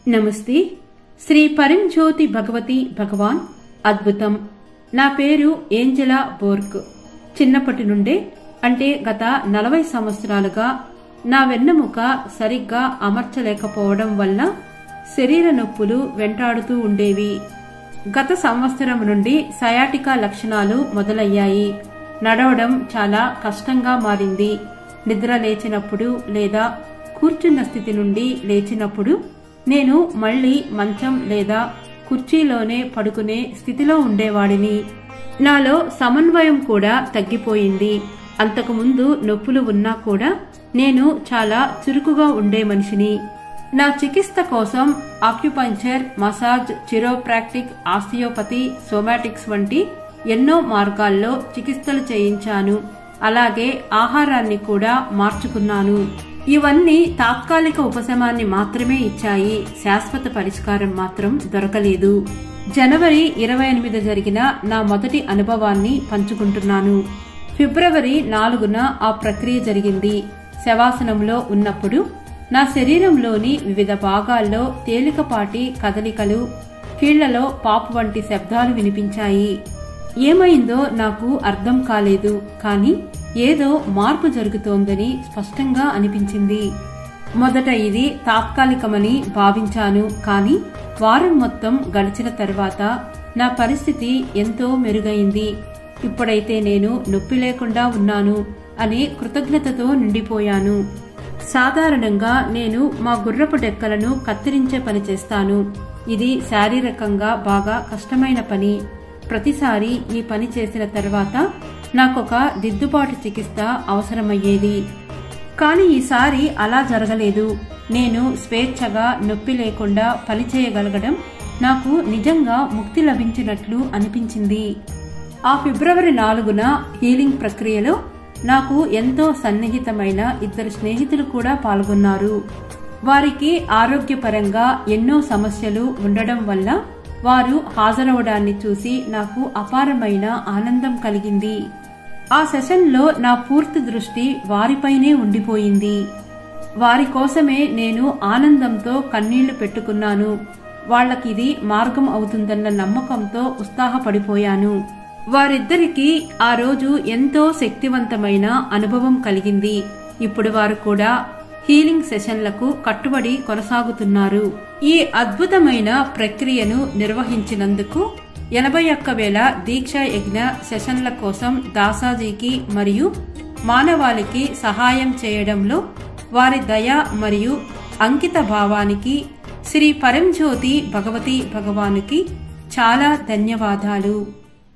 నమస్తే. శ్రీ పరంజ్యోతి భగవతి భగవాన్ అద్భుతం. నా పేరు ఏంజెలా బోర్క్. చిన్నప్పటి నుండే అంటే గత 40 సంవత్సరాలుగా నా వెన్నెముక సరిగ్గా అమర్చలేకపోవడం వల్ల శరీర నొప్పులు వెంటాడుతూ ఉండేవి. గత సంవత్సరం నుండి సయాటికా లక్షణాలు మొదలయ్యాయి. నడవడం చాలా కష్టంగా మారింది. నిద్ర లేచినప్పుడు లేదా కూర్చున్న స్థితి నుండి లేచినప్పుడు నేను మళ్లీ మంచం లేదా కుర్చీలోనే పడుకునే స్థితిలో ఉండేవాడిని. నాలో సమన్వయం కూడా తగ్గిపోయింది. అంతకుముందు నొప్పులు ఉన్నా కూడా నేను చాలా చురుకుగా ఉండే మనిషిని. నా చికిత్స కోసం ఆక్యుపంక్చర్, మసాజ్, చిరోప్రాక్టిక్, ఆస్టియోపతి, సోమాటిక్స్ వంటి ఎన్నో మార్గాల్లో చికిత్సలు చేయించాను. అలాగే ఆహారాన్ని కూడా మార్చుకున్నాను. ఇవన్నీ తాత్కాలిక ఉపశమాన్ని మాత్రమే ఇచ్చాయి. శాశ్వత పరిష్కారం మాత్రం దొరకలేదు. జనవరి 28 జరిగిన నా మొదటి అనుభవాన్ని పంచుకుంటున్నాను. ఫిబ్రవరి 4న ఆ ప్రక్రియ జరిగింది. శవాసనంలో ఉన్నప్పుడు నా శరీరంలోని వివిధ భాగాల్లో తేలికపాటి కదలికలు, కీళ్లలో పాపు వంటి శబ్దాలు వినిపించాయి. ఏమైందో నాకు అర్థం కాలేదు. కానీ ఏదో మార్పు జరుగుతోందని స్పష్టంగా అనిపించింది. మొదట ఇది తాత్కాలికమని భావించాను. కానీ వారం మొత్తం గడిచిన తర్వాత నా పరిస్థితి ఎంతో మెరుగైంది. ఇప్పుడైతే నేను నొప్పి లేకుండా ఉన్నాను అనే కృతజ్ఞతతో నిండిపోయాను. సాధారణంగా నేను మా గుర్రపు డెక్కలను కత్తిరించే పని చేస్తాను. ఇది శారీరకంగా బాగా కష్టమైన పని. ప్రతిసారి ఈ పని చేసిన తర్వాత నాకొక దిద్దుబాటు చికిత్స అవసరమయ్యేది. కానీ ఈసారి అలా జరగలేదు. నేను స్వేచ్ఛగా నొప్పి లేకుండా పని చేయగలగడం నాకు నిజంగా ముక్తి లభించినట్లు అనిపించింది. ఆ ఫిబ్రవరి 4న హీలింగ్ ప్రక్రియలో నాకు ఎంతో సన్నిహితమైన 2 స్నేహితులు కూడా పాల్గొన్నారు. వారికి ఆరోగ్యపరంగా ఎన్నో సమస్యలు ఉండడం వల్ల వారు హాజరవడాన్ని చూసి నాకు అపారమైన ఆనందం కలిగింది. ఆ సెషన్లో నా పూర్తి దృష్టి వారిపైనే ఉండిపోయింది. వారి కోసమే నేను ఆనందంతో కన్నీళ్లు పెట్టుకున్నాను. వాళ్లకిది మార్గం అవుతుందన్న నమ్మకంతో ఉత్సాహపడిపోయాను. వారిద్దరికీ ఆ రోజు ఎంతో శక్తివంతమైన అనుభవం కలిగింది. ఇప్పుడు వారు కూడా హీలింగ్ సెషన్లకు కట్టుబడి కొనసాగుతున్నారు. ఈ అద్భుతమైన ప్రక్రియను నిర్వహించినందుకు 81,000 దీక్షా యజ్ఞ సెషన్ల కోసం దాసాజీకి మరియు మానవాళికి సహాయం చేయడంలో వారి దయ మరియు అంకిత భావానికి శ్రీ పరంజ్యోతి భగవతి భగవానుకి చాలా ధన్యవాదాలు.